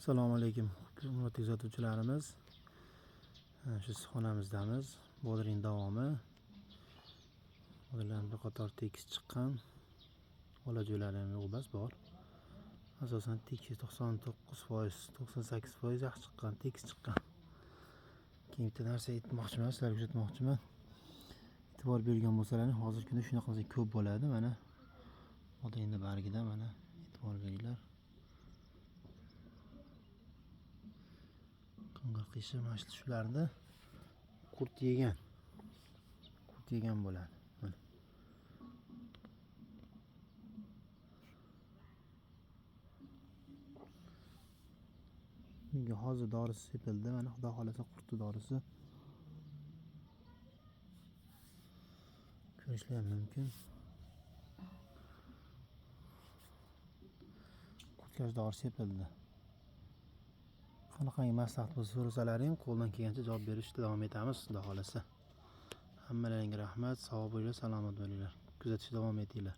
Assalomu alaykum hurmatli kuzatuvchilarimiz. Shu issiqxonamizdamiz. Bodring davomi. Bodringlar bir qator tekis chiqqan. Olajo'lar ham yo'q bor. Asosan tekis 99%, 98% yaxshi chiqqan, tekis chiqqan. Keyin bitta narsa aytmoqchiman, sizlarga ko'rsatmoqchiman. E'tibor bergan bo'lsalaring, hozirgi kunda shunaqasi ko'p bo'ladi. Mana bodringni bargida mana e'tibor beringlar. Qing'ir mana shularda qurt yegan bo'ladi. Mana. Bunga hozir dorisi sepildi. Mana xudo xolasa qurtni dorisi. Ko'rishlar mumkin. Qurtga dori sepildi. Qanaqangi maslahat bo'lsa so'rasalaring, qo'ldan kelgancha javob berishda davom etamiz, xudo xolasa. Hammalaringga rahmat, sog' bo'linglar, salomat bo'linglar. Kuzatishda davom etinglar.